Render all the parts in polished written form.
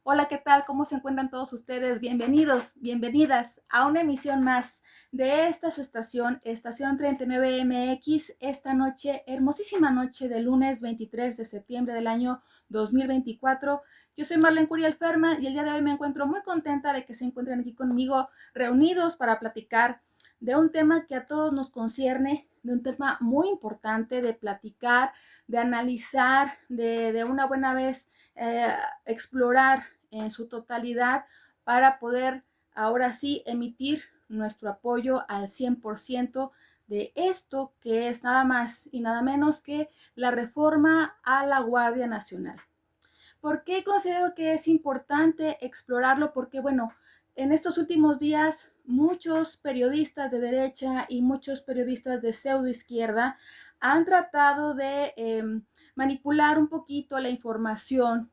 Hola, ¿qué tal? ¿Cómo se encuentran todos ustedes? Bienvenidos, bienvenidas a una emisión más de esta su estación, Estación 39 MX, esta noche, hermosísima noche de lunes 23 de septiembre del año 2024. Yo soy Marlene Curiel Ferma y el día de hoy me encuentro muy contenta de que se encuentren aquí conmigo reunidos para platicar de un tema que a todos nos concierne, de un tema muy importante de platicar, de analizar, de una buena vez explorar en su totalidad para poder ahora sí emitir nuestro apoyo al 100% de esto que es nada más y nada menos que la reforma a la Guardia Nacional. ¿Por qué considero que es importante explorarlo? Porque, bueno, en estos últimos días muchos periodistas de derecha y muchos periodistas de pseudo izquierda han tratado de manipular un poquito la información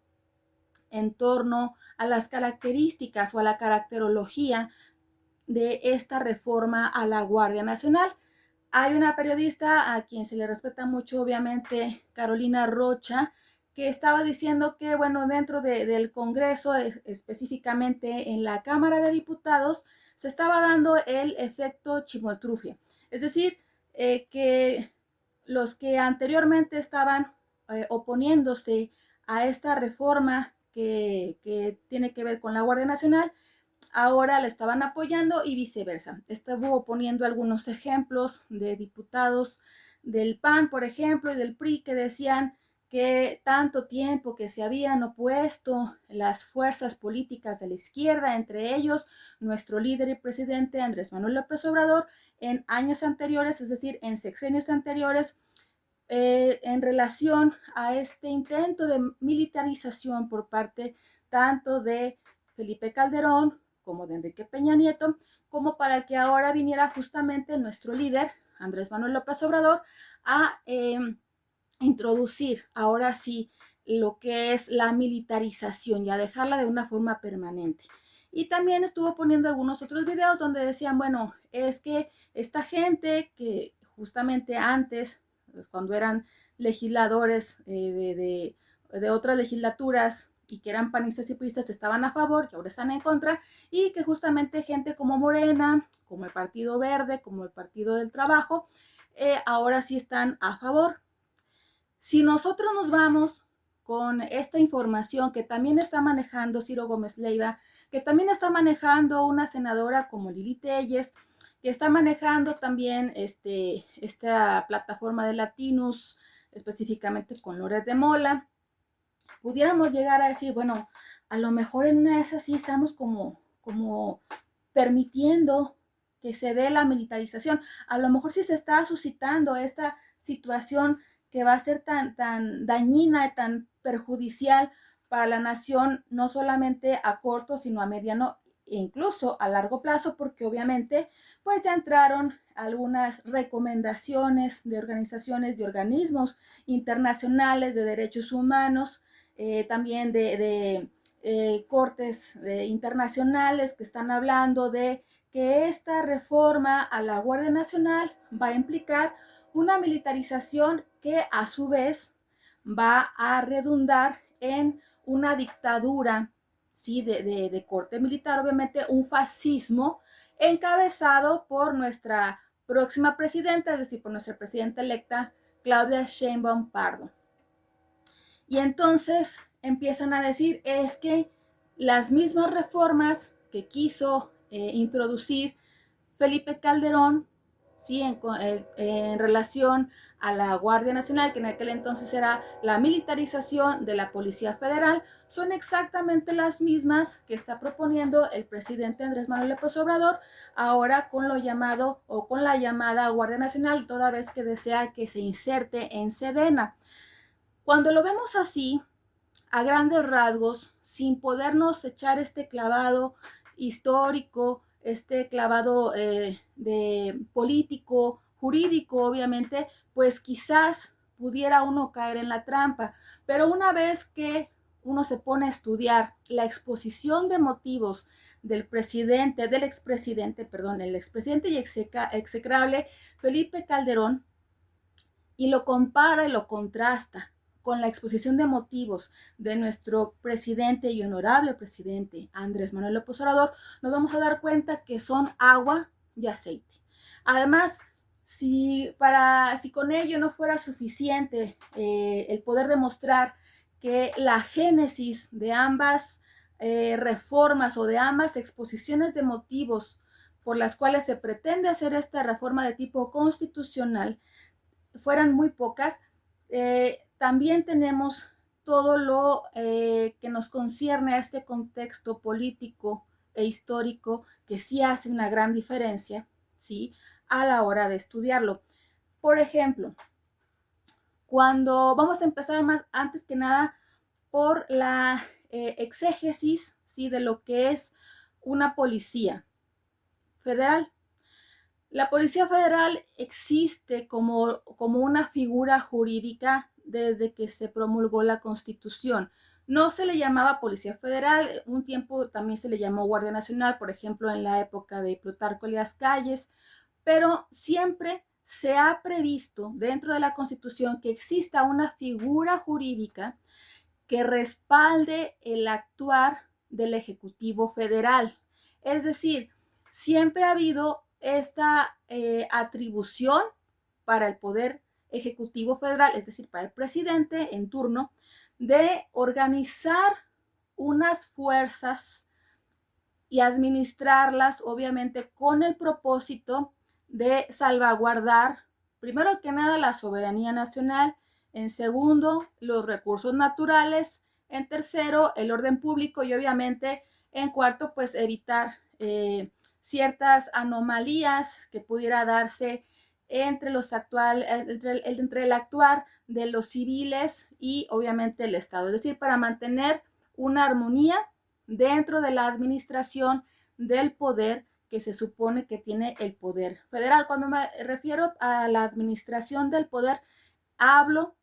en torno a las características o a la caracterología de esta reforma a la Guardia Nacional. Hay una periodista a quien se le respeta mucho, obviamente, Carolina Rocha, que estaba diciendo que, bueno, dentro del Congreso, específicamente en la Cámara de Diputados, se estaba dando el efecto chimoltrufia. Es decir, que los que anteriormente estaban oponiéndose a esta reforma que tiene que ver con la Guardia Nacional, ahora la estaban apoyando y viceversa. Estuvo poniendo algunos ejemplos de diputados del PAN, por ejemplo, y del PRI que decían que tanto tiempo que se habían opuesto las fuerzas políticas de la izquierda, entre ellos nuestro líder y presidente Andrés Manuel López Obrador, en años anteriores, es decir, en sexenios anteriores, en relación a este intento de militarización por parte tanto de Felipe Calderón como de Enrique Peña Nieto, como para que ahora viniera justamente nuestro líder, Andrés Manuel López Obrador, a introducir ahora sí lo que es la militarización y a dejarla de una forma permanente. Y también estuvo poniendo algunos otros videos donde decían, bueno, es que esta gente que justamente antes, pues cuando eran legisladores de otras legislaturas y que eran panistas y priistas, estaban a favor, que ahora están en contra, y que justamente gente como Morena, como el Partido Verde, como el Partido del Trabajo, ahora sí están a favor. Si nosotros nos vamos con esta información que también está manejando Ciro Gómez Leiva, que también está manejando una senadora como Lili Telles, que está manejando también esta plataforma de Latinos, específicamente con Loret de Mola, pudiéramos llegar a decir, bueno, a lo mejor en una de esas sí estamos como permitiendo que se dé la militarización. A lo mejor sí se está suscitando esta situación que va a ser tan dañina y tan perjudicial para la nación, no solamente a corto, sino a mediano e incluso a largo plazo, porque obviamente pues ya entraron algunas recomendaciones de organizaciones, de organismos internacionales de derechos humanos, también de cortes internacionales que están hablando de que esta reforma a la Guardia Nacional va a implicar una militarización que a su vez va a redundar en una dictadura, ¿sí? de corte militar, obviamente un fascismo encabezado por nuestra próxima presidenta, es decir, por nuestra presidenta electa Claudia Sheinbaum Pardo. Y entonces empiezan a decir, es que las mismas reformas que quiso introducir Felipe Calderón, ¿sí? En relación a la Guardia Nacional, que en aquel entonces era la militarización de la Policía Federal, son exactamente las mismas que está proponiendo el presidente Andrés Manuel López Obrador, ahora con lo llamado o con la llamada Guardia Nacional, toda vez que desea que se inserte en Sedena. Cuando lo vemos así, a grandes rasgos, sin podernos echar este clavado histórico, este clavado de político, jurídico, obviamente, pues quizás pudiera uno caer en la trampa. Pero una vez que uno se pone a estudiar la exposición de motivos del presidente, del expresidente, perdón, el expresidente y execrable Felipe Calderón, y lo compara y lo contrasta con la exposición de motivos de nuestro presidente y honorable presidente Andrés Manuel López Obrador, nos vamos a dar cuenta que son agua y aceite. Además, si con ello no fuera suficiente el poder demostrar que la génesis de ambas reformas o de ambas exposiciones de motivos por las cuales se pretende hacer esta reforma de tipo constitucional fueran muy pocas, también tenemos todo lo que nos concierne a este contexto político e histórico que sí hace una gran diferencia, ¿sí?, a la hora de estudiarlo. Por ejemplo, cuando vamos a empezar más, antes que nada, por la exégesis, ¿sí?, de lo que es una policía federal. La Policía Federal existe como una figura jurídica desde que se promulgó la Constitución. No se le llamaba Policía Federal, un tiempo también se le llamó Guardia Nacional, por ejemplo, en la época de Plutarco Elías Calles, pero siempre se ha previsto dentro de la Constitución que exista una figura jurídica que respalde el actuar del Ejecutivo Federal. Es decir, siempre ha habido esta atribución para el Poder Ejecutivo Federal, es decir, para el presidente en turno, de organizar unas fuerzas y administrarlas, obviamente, con el propósito de salvaguardar, primero que nada, la soberanía nacional, en segundo, los recursos naturales, en tercero, el orden público y obviamente en cuarto, pues evitar ciertas anomalías que pudiera darse entre el actuar de los civiles y obviamente el Estado, es decir, para mantener una armonía dentro de la administración del poder que se supone que tiene el poder federal. Cuando me refiero a la administración del poder, hablo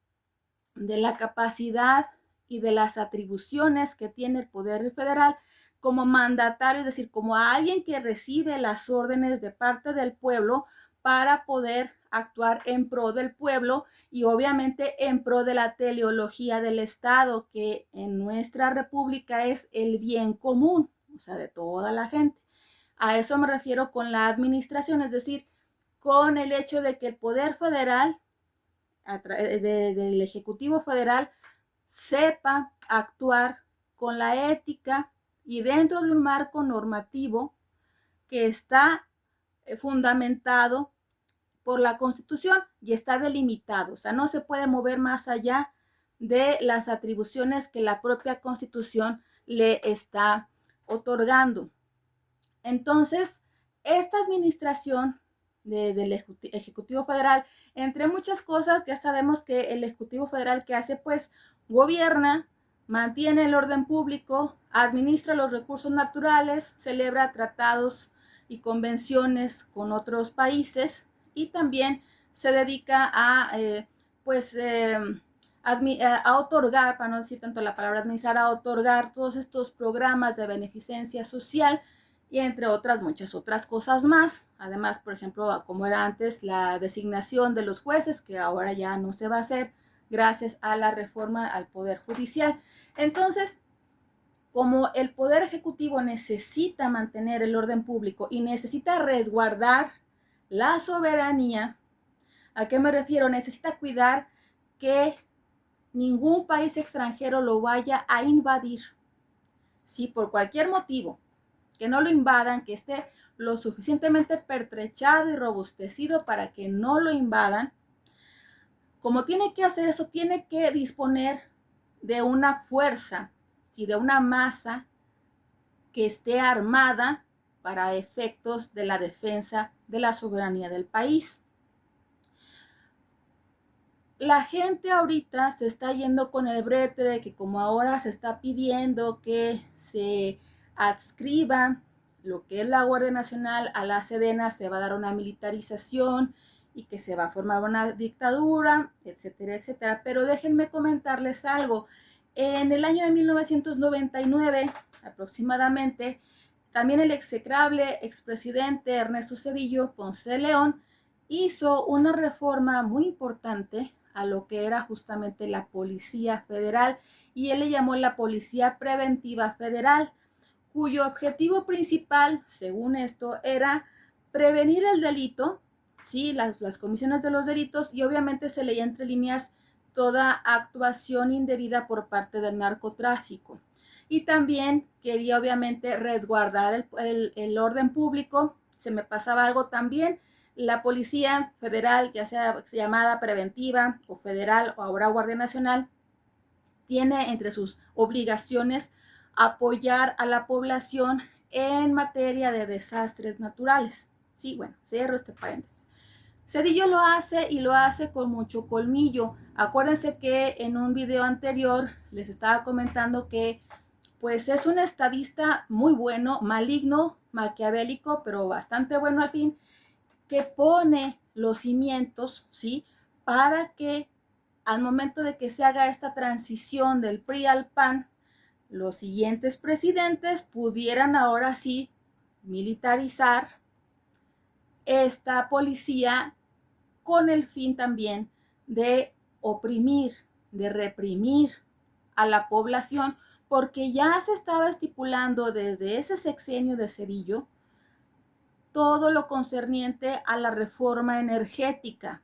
de la capacidad y de las atribuciones que tiene el poder federal como mandatario, es decir, como alguien que recibe las órdenes de parte del pueblo para poder actuar en pro del pueblo y obviamente en pro de la teleología del Estado, que en nuestra república es el bien común, o sea, de toda la gente. A eso me refiero con la administración, es decir, con el hecho de que el poder federal, del Ejecutivo Federal, sepa actuar con la ética y dentro de un marco normativo que está fundamentado por la Constitución y está delimitado, o sea, no se puede mover más allá de las atribuciones que la propia Constitución le está otorgando. Entonces, esta administración del Ejecutivo Federal, entre muchas cosas, ya sabemos que el Ejecutivo Federal, que hace, pues, gobierna, mantiene el orden público, administra los recursos naturales, celebra tratados y convenciones con otros países y también se dedica a, a otorgar, para no decir tanto la palabra administrar, a otorgar todos estos programas de beneficencia social y entre otras muchas otras cosas más. Además, por ejemplo, como era antes la designación de los jueces, que ahora ya no se va a hacer gracias a la reforma al Poder Judicial. Entonces, como el Poder Ejecutivo necesita mantener el orden público y necesita resguardar la soberanía, ¿a qué me refiero? Necesita cuidar que ningún país extranjero lo vaya a invadir, ¿sí? Por cualquier motivo, que no lo invadan, que esté lo suficientemente pertrechado y robustecido para que no lo invadan. Como tiene que hacer eso, tiene que disponer de una fuerza, ¿sí?, de una masa que esté armada para efectos de la defensa de la soberanía del país. La gente ahorita se está yendo con el brete de que como ahora se está pidiendo que se adscriba lo que es la Guardia Nacional a la Sedena, se va a dar una militarización y que se va a formar una dictadura, etcétera, etcétera. Pero déjenme comentarles algo. En el año de 1999, aproximadamente, también el execrable expresidente Ernesto Zedillo Ponce de León hizo una reforma muy importante a lo que era justamente la Policía Federal, y él le llamó la Policía Preventiva Federal, cuyo objetivo principal, según esto, era prevenir el delito, sí, las comisiones de los delitos, y obviamente se leía entre líneas toda actuación indebida por parte del narcotráfico. Y también quería obviamente resguardar el orden público. Se me pasaba algo también. La Policía Federal, ya sea llamada preventiva o federal o ahora Guardia Nacional, tiene entre sus obligaciones apoyar a la población en materia de desastres naturales. Sí, bueno, cierro este paréntesis. Zedillo lo hace y lo hace con mucho colmillo. Acuérdense que en un video anterior les estaba comentando que pues es un estadista muy bueno, maligno, maquiavélico, pero bastante bueno al fin, que pone los cimientos, ¿sí? Para que al momento de que se haga esta transición del PRI al PAN, los siguientes presidentes pudieran ahora sí militarizar esta policía con el fin también de oprimir, de reprimir a la población, porque ya se estaba estipulando desde ese sexenio de Zedillo todo lo concerniente a la reforma energética.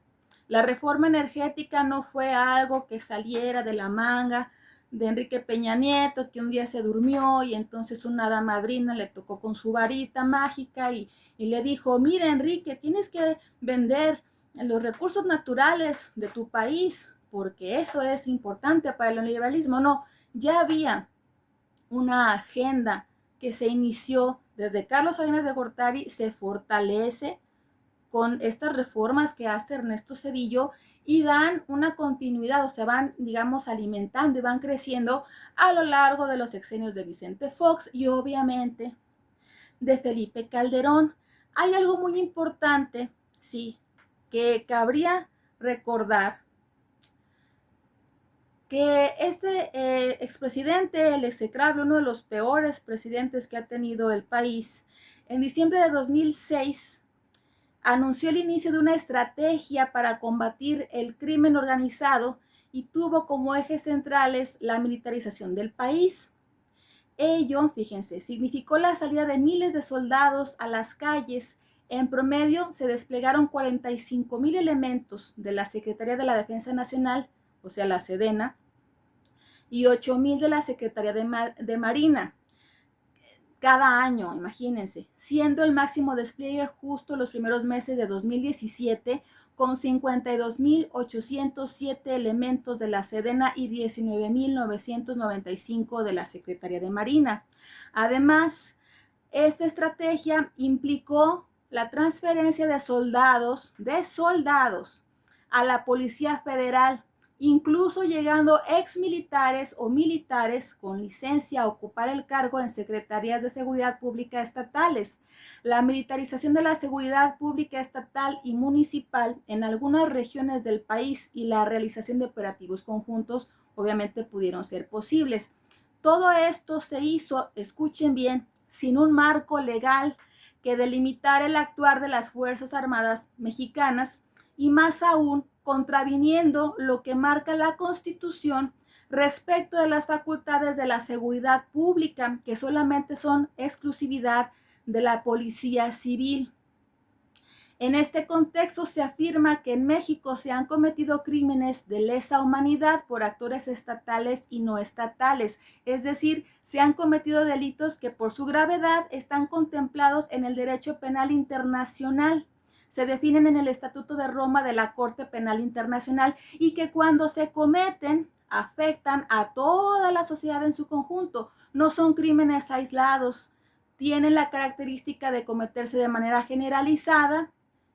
La reforma energética no fue algo que saliera de la manga de Enrique Peña Nieto, que un día se durmió y entonces una hada madrina le tocó con su varita mágica y le dijo, mira Enrique, tienes que vender los recursos naturales de tu país porque eso es importante para el neoliberalismo. No, ya había una agenda que se inició desde Carlos Salinas de Gortari, se fortalece con estas reformas que hace Ernesto Zedillo y dan una continuidad, o sea, van, digamos, alimentando y van creciendo a lo largo de los sexenios de Vicente Fox y obviamente de Felipe Calderón. Hay algo muy importante, sí, que cabría recordar, que este expresidente, el execrable, uno de los peores presidentes que ha tenido el país, en diciembre de 2006 anunció el inicio de una estrategia para combatir el crimen organizado y tuvo como ejes centrales la militarización del país. Ello, fíjense, significó la salida de miles de soldados a las calles. En promedio se desplegaron 45,000 elementos de la Secretaría de la Defensa Nacional, o sea, la Sedena, y 8,000 de la Secretaría de Marina cada año, imagínense, siendo el máximo despliegue justo los primeros meses de 2017 con 52,807 elementos de la Sedena y 19,995 de la Secretaría de Marina. Además, esta estrategia implicó la transferencia de soldados a la Policía Federal, incluso llegando exmilitares o militares con licencia a ocupar el cargo en secretarías de seguridad pública estatales. La militarización de la seguridad pública estatal y municipal en algunas regiones del país y la realización de operativos conjuntos obviamente pudieron ser posibles. Todo esto se hizo, escuchen bien, sin un marco legal que delimitara el actuar de las Fuerzas Armadas mexicanas y más aún contraviniendo lo que marca la Constitución respecto de las facultades de la seguridad pública, que solamente son exclusividad de la Policía Civil. En este contexto se afirma que en México se han cometido crímenes de lesa humanidad por actores estatales y no estatales, es decir, se han cometido delitos que por su gravedad están contemplados en el derecho penal internacional. Se definen en el Estatuto de Roma de la Corte Penal Internacional y que cuando se cometen afectan a toda la sociedad en su conjunto, no son crímenes aislados, tienen la característica de cometerse de manera generalizada,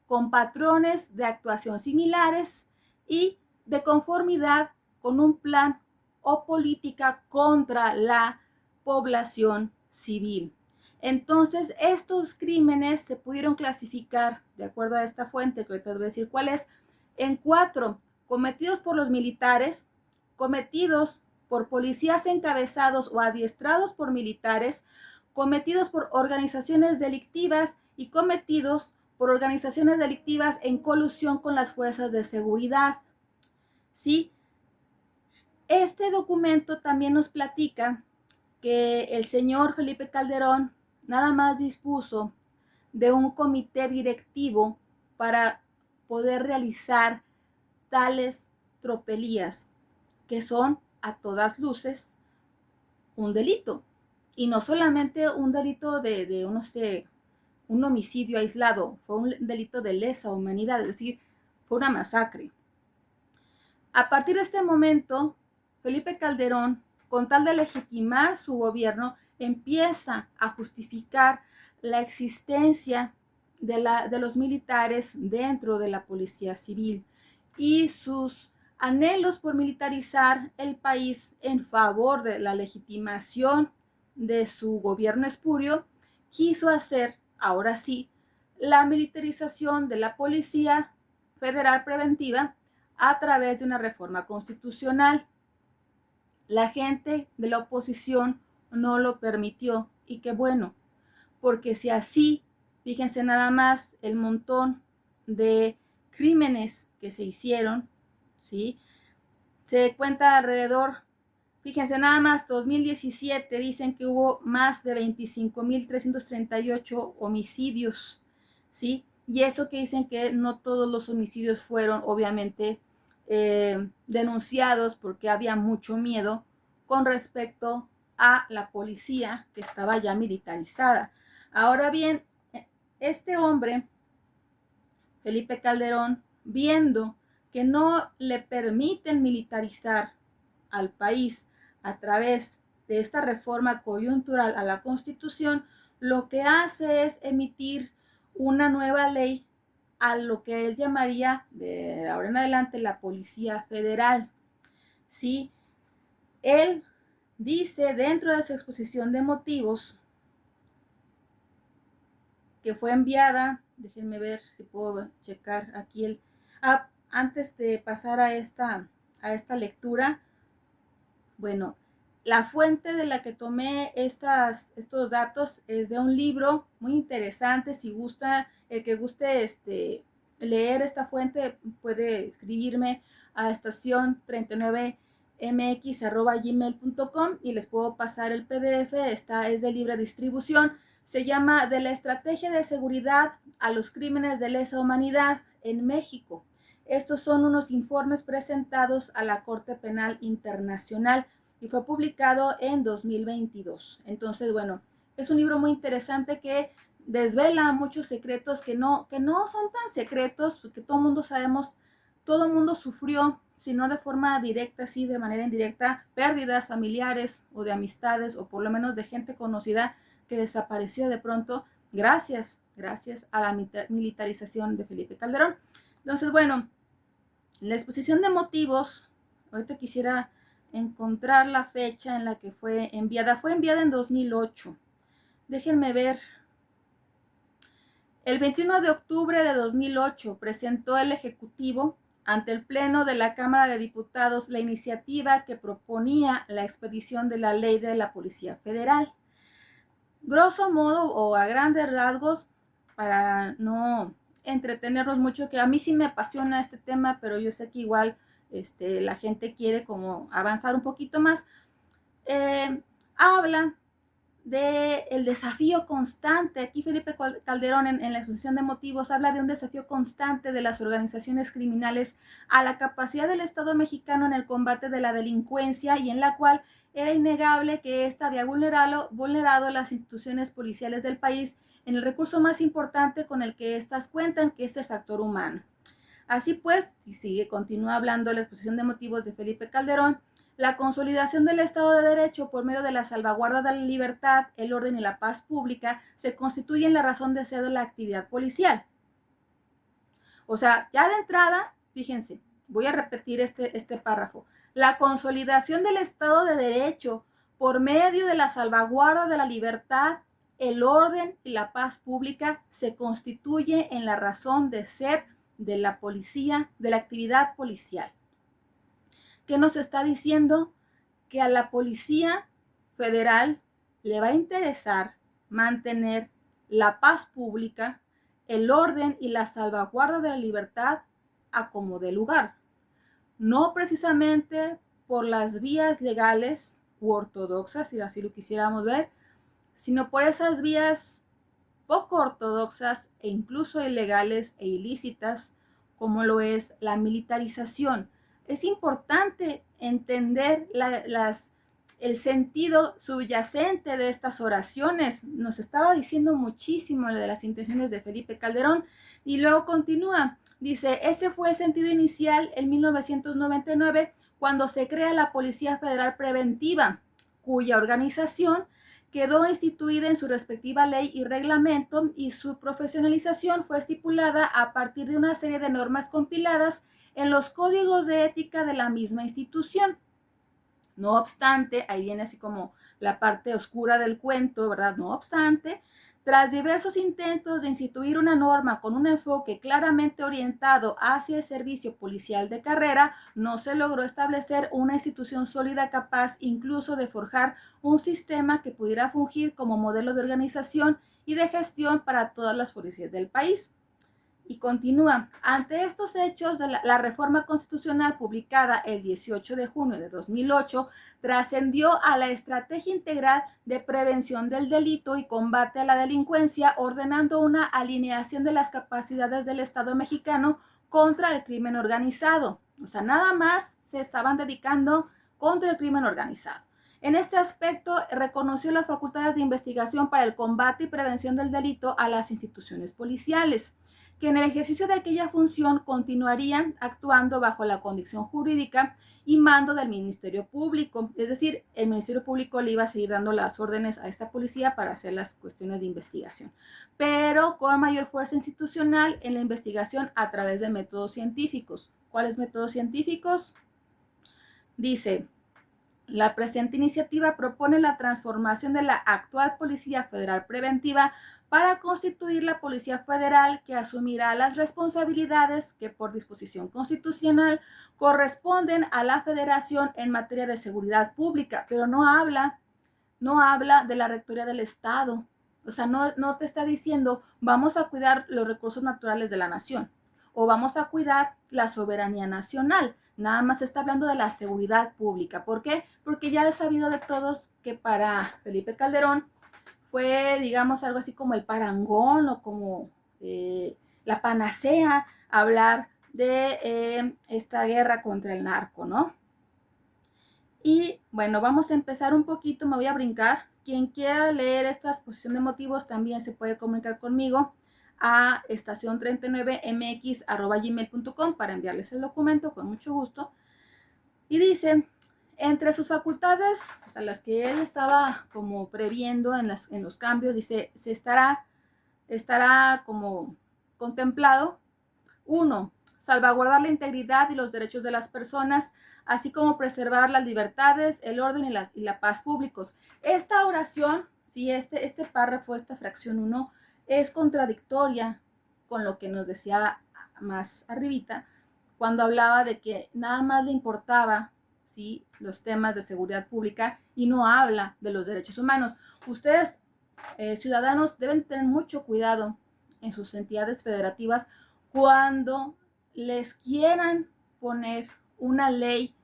con patrones de actuación similares y de conformidad con un plan o política contra la población civil. Entonces, estos crímenes se pudieron clasificar, de acuerdo a esta fuente, que ahorita les voy a decir cuál es, en 4: cometidos por los militares, cometidos por policías encabezados o adiestrados por militares, cometidos por organizaciones delictivas y cometidos por organizaciones delictivas en colusión con las fuerzas de seguridad. ¿sí? Este documento también nos platica que el señor Felipe Calderón nada más dispuso de un comité directivo para poder realizar tales tropelías, que son a todas luces un delito. Y no solamente un delito de no sé, un homicidio aislado, fue un delito de lesa humanidad, es decir, fue una masacre. A partir de este momento, Felipe Calderón, con tal de legitimar su gobierno, empieza a justificar la existencia de los militares dentro de la policía civil y sus anhelos por militarizar el país en favor de la legitimación de su gobierno espurio, quiso hacer, ahora sí, la militarización de la Policía Federal Preventiva a través de una reforma constitucional. La gente de la oposición no lo permitió y qué bueno, porque si así, fíjense nada más el montón de crímenes que se hicieron, ¿sí? Se cuenta alrededor, fíjense nada más, 2017 dicen que hubo más de 25,338 homicidios, ¿sí? Y eso que dicen que no todos los homicidios fueron obviamente denunciados porque había mucho miedo con respecto a la policía que estaba ya militarizada. Ahora bien, este hombre, Felipe Calderón, viendo que no le permiten militarizar al país a través de esta reforma coyuntural a la Constitución, lo que hace es emitir una nueva ley a lo que él llamaría de ahora en adelante la Policía Federal. ¿Sí? Él dice dentro de su exposición de motivos que fue enviada, déjenme ver si puedo checar aquí antes de pasar a esta lectura. Bueno, la fuente de la que tomé estos datos es de un libro muy interesante. Si gusta, el que guste leer esta fuente puede escribirme a estación 39mx@gmail.com y les puedo pasar el PDF. Esta es de libre distribución. Se llama De la estrategia de seguridad a los crímenes de lesa humanidad en México. Estos son unos informes presentados a la Corte Penal Internacional y fue publicado en 2022. Entonces, bueno, es un libro muy interesante que desvela muchos secretos que no son tan secretos, porque todo el mundo sabemos, todo el mundo sufrió, si no de forma directa, sí de manera indirecta, pérdidas familiares o de amistades o por lo menos de gente conocida que desapareció de pronto gracias a la militarización de Felipe Calderón. Entonces, bueno, la exposición de motivos, ahorita quisiera encontrar la fecha en la que fue enviada. Fue enviada en 2008. Déjenme ver. El 21 de octubre de 2008 presentó el Ejecutivo ante el Pleno de la Cámara de Diputados la iniciativa que proponía la expedición de la ley de la Policía Federal. Grosso modo o a grandes rasgos, para no entretenernos mucho, que a mí sí me apasiona este tema, pero yo sé que igual la gente quiere como avanzar un poquito más, habla del desafío constante. Aquí Felipe Calderón en la exposición de motivos habla de un desafío constante de las organizaciones criminales a la capacidad del Estado mexicano en el combate de la delincuencia y en la cual era innegable que esta había vulnerado las instituciones policiales del país en el recurso más importante con el que éstas cuentan, que es el factor humano. Así pues, y continúa hablando la exposición de motivos de Felipe Calderón, la consolidación del Estado de Derecho por medio de la salvaguarda de la libertad, el orden y la paz pública se constituyen la razón de ser de la actividad policial. O sea, ya de entrada, fíjense, voy a repetir este párrafo. La consolidación del Estado de Derecho por medio de la salvaguarda de la libertad, el orden y la paz pública se constituye en la razón de ser de la policía, de la actividad policial. ¿Qué nos está diciendo? Que a la Policía Federal le va a interesar mantener la paz pública, el orden y la salvaguarda de la libertad a como dé lugar. no precisamente por las vías legales u ortodoxas, si así lo quisiéramos ver, sino por esas vías poco ortodoxas e incluso ilegales e ilícitas, como lo es la militarización. Es importante entender el sentido subyacente de estas oraciones. Nos estaba diciendo muchísimo de las intenciones de Felipe Calderón y luego continúa. Dice, ese fue el sentido inicial en 1999 cuando se crea la Policía Federal Preventiva, cuya organización quedó instituida en su respectiva ley y reglamento y su profesionalización fue estipulada a partir de una serie de normas compiladas en los códigos de ética de la misma institución. No obstante, ahí viene así como la parte oscura del cuento, ¿verdad? No obstante, tras diversos intentos de instituir una norma con un enfoque claramente orientado hacia el servicio policial de carrera, no se logró establecer una institución sólida capaz incluso de forjar un sistema que pudiera fungir como modelo de organización y de gestión para todas las policías del país. Y continúa, ante estos hechos, la reforma constitucional publicada el 18 de junio de 2008 trascendió a la estrategia integral de prevención del delito y combate a la delincuencia, ordenando una alineación de las capacidades del Estado mexicano contra el crimen organizado. O sea, nada más se estaban dedicando contra el crimen organizado. En este aspecto, reconoció las facultades de investigación para el combate y prevención del delito a las instituciones policiales, que en el ejercicio de aquella función continuarían actuando bajo la condición jurídica y mando del Ministerio Público. Es decir, el Ministerio Público le iba a seguir dando las órdenes a esta policía para hacer las cuestiones de investigación, pero con mayor fuerza institucional en la investigación a través de métodos científicos. ¿Cuáles métodos científicos? Dice, la presente iniciativa propone la transformación de la actual Policía Federal Preventiva para constituir la Policía Federal, que asumirá las responsabilidades que por disposición constitucional corresponden a la Federación en materia de seguridad pública, pero no habla de la Rectoría del Estado. O sea, no te está diciendo vamos a cuidar los recursos naturales de la nación o vamos a cuidar la soberanía nacional. Nada más está hablando de la seguridad pública. ¿Por qué? Porque ya es sabido de todos que para Felipe Calderón fue, digamos, algo así como el parangón o como la panacea hablar de esta guerra contra el narco, ¿no? Y bueno, vamos a empezar un poquito, me voy a brincar. Quien quiera leer esta exposición de motivos también se puede comunicar conmigo a estacion39mx@gmail.com para enviarles el documento con mucho gusto. Y dice, entre sus facultades, o sea, las que él estaba como previendo en los cambios, dice, estará como contemplado. 1. Salvaguardar la integridad y los derechos de las personas, así como preservar las libertades, el orden y la paz públicos. Esta oración, sí, este párrafo, esta fracción 1, es contradictoria con lo que nos decía más arribita, cuando hablaba de que nada más le importaba, ¿sí?, los temas de seguridad pública y no habla de los derechos humanos. Ustedes, ciudadanos, deben tener mucho cuidado en sus entidades federativas cuando les quieran poner una ley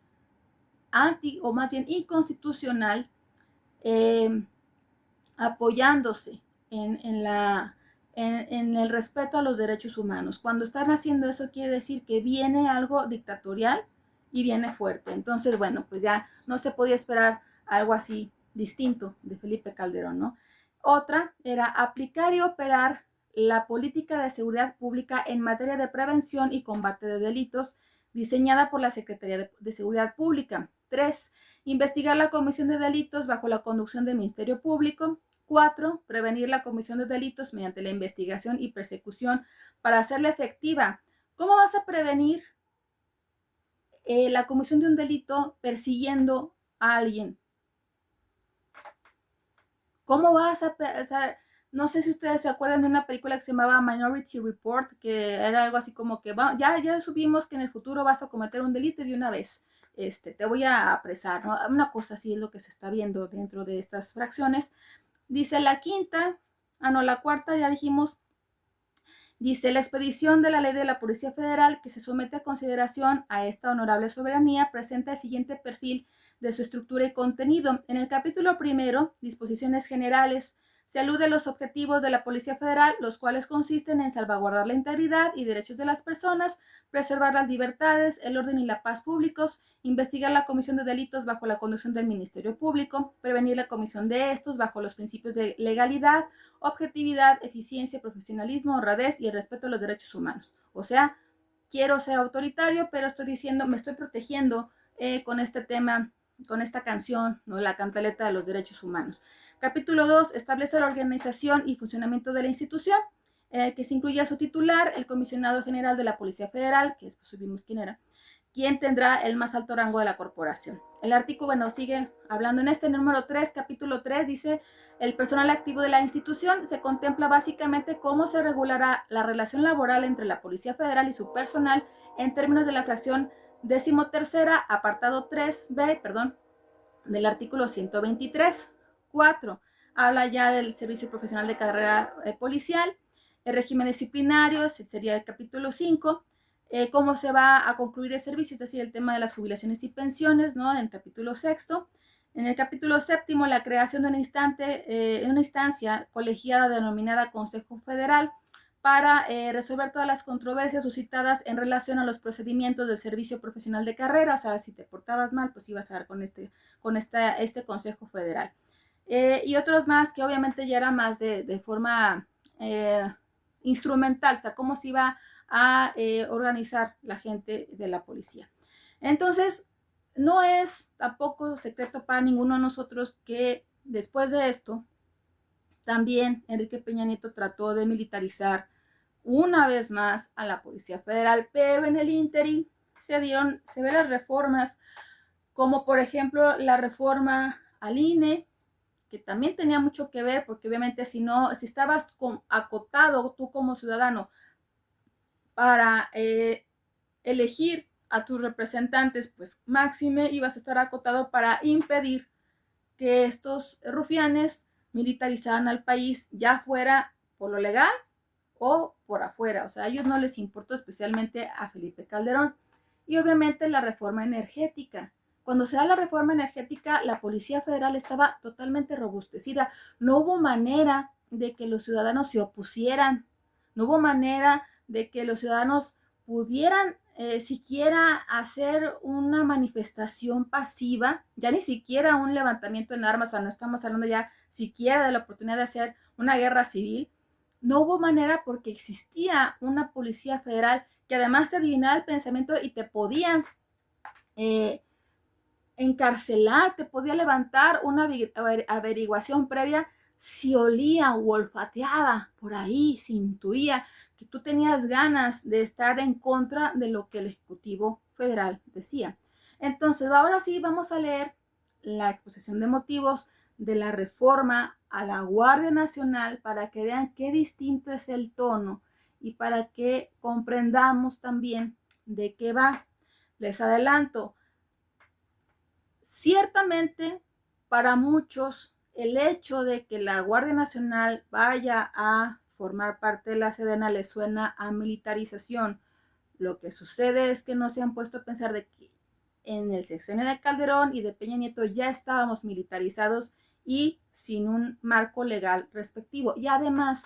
anti o más bien inconstitucional, apoyándose en el respeto a los derechos humanos. Cuando están haciendo eso quiere decir que viene algo dictatorial y viene fuerte. Entonces, bueno, pues ya no se podía esperar algo así distinto de Felipe Calderón, ¿no? Otra era aplicar y operar la política de seguridad pública en materia de prevención y combate de delitos diseñada por la Secretaría de Seguridad Pública. 3. Investigar la comisión de delitos bajo la conducción del Ministerio Público. 4. Prevenir la comisión de delitos mediante la investigación y persecución para hacerla efectiva. ¿Cómo vas a prevenir la comisión de un delito persiguiendo a alguien? ¿Cómo vas a... O sea, no sé si ustedes se acuerdan de una película que se llamaba Minority Report, que era algo así como que ya supimos que en el futuro vas a cometer un delito y de una vez te voy a apresar, ¿no? Una cosa así es lo que se está viendo dentro de estas fracciones. Dice la cuarta, ya dijimos Dice, la expedición de la ley de la Policía Federal que se somete a consideración a esta honorable soberanía presenta el siguiente perfil de su estructura y contenido. En el capítulo primero, disposiciones generales, se alude a los objetivos de la Policía Federal, los cuales consisten en salvaguardar la integridad y derechos de las personas, preservar las libertades, el orden y la paz públicos, investigar la comisión de delitos bajo la conducción del Ministerio Público, prevenir la comisión de estos bajo los principios de legalidad, objetividad, eficiencia, profesionalismo, honradez y el respeto a los derechos humanos. O sea, quiero ser autoritario, pero estoy diciendo, me estoy protegiendo con este tema, con esta canción, ¿no? La cantaleta de los derechos humanos. Capítulo 2, establece la organización y funcionamiento de la institución, que se incluye a su titular, el comisionado general de la Policía Federal, que después subimos quién era, quien tendrá el más alto rango de la corporación. El artículo, bueno, sigue hablando en este número 3, capítulo 3, dice, el personal activo de la institución se contempla básicamente cómo se regulará la relación laboral entre la Policía Federal y su personal en términos de la fracción 13ª, apartado 3b, del artículo 123. 4. Habla ya del servicio profesional de carrera policial. El régimen disciplinario sería el capítulo 5. Cómo se va a concluir el servicio, es decir, el tema de las jubilaciones y pensiones, ¿no? En el capítulo 6. En el capítulo 7, la creación de una instancia colegiada denominada Consejo Federal para resolver todas las controversias suscitadas en relación a los procedimientos del servicio profesional de carrera. O sea, si te portabas mal, pues ibas a dar con este Consejo Federal. Y otros más que obviamente ya era más de forma instrumental, o sea, cómo se iba a organizar la gente de la policía. Entonces, no es tampoco secreto para ninguno de nosotros que después de esto, también Enrique Peña Nieto trató de militarizar una vez más a la Policía Federal, pero en el ínterin se ven las reformas, como por ejemplo la reforma al INE, que también tenía mucho que ver, porque obviamente si estabas acotado tú como ciudadano para elegir a tus representantes, pues máxime ibas a estar acotado para impedir que estos rufianes militarizaran al país, ya fuera por lo legal o por afuera. O sea, a ellos no les importó, especialmente a Felipe Calderón. Y obviamente la reforma energética. Cuando se da la reforma energética, la Policía Federal estaba totalmente robustecida. No hubo manera de que los ciudadanos se opusieran. No hubo manera de que los ciudadanos pudieran siquiera hacer una manifestación pasiva, ya ni siquiera un levantamiento en armas, o sea, no estamos hablando ya siquiera de la oportunidad de hacer una guerra civil. No hubo manera porque existía una Policía Federal que además te adivinaba el pensamiento y te podía encarcelar, te podía levantar una averiguación previa si olía o olfateaba por ahí, si intuía que tú tenías ganas de estar en contra de lo que el Ejecutivo Federal decía. Entonces, ahora sí vamos a leer la exposición de motivos de la reforma a la Guardia Nacional para que vean qué distinto es el tono y para que comprendamos también de qué va. Les adelanto, ciertamente para muchos el hecho de que la Guardia Nacional vaya a formar parte de la Sedena les suena a militarización. Lo que sucede es que no se han puesto a pensar de que en el sexenio de Calderón y de Peña Nieto ya estábamos militarizados y sin un marco legal respectivo. Y además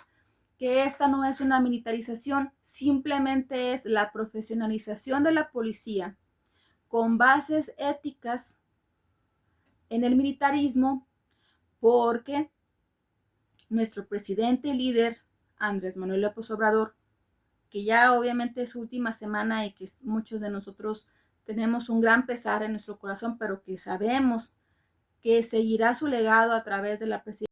que esta no es una militarización, simplemente es la profesionalización de la policía con bases éticas en el militarismo, porque nuestro presidente y líder, Andrés Manuel López Obrador, que ya obviamente es su última semana y que muchos de nosotros tenemos un gran pesar en nuestro corazón, pero que sabemos que seguirá su legado a través de la presidencia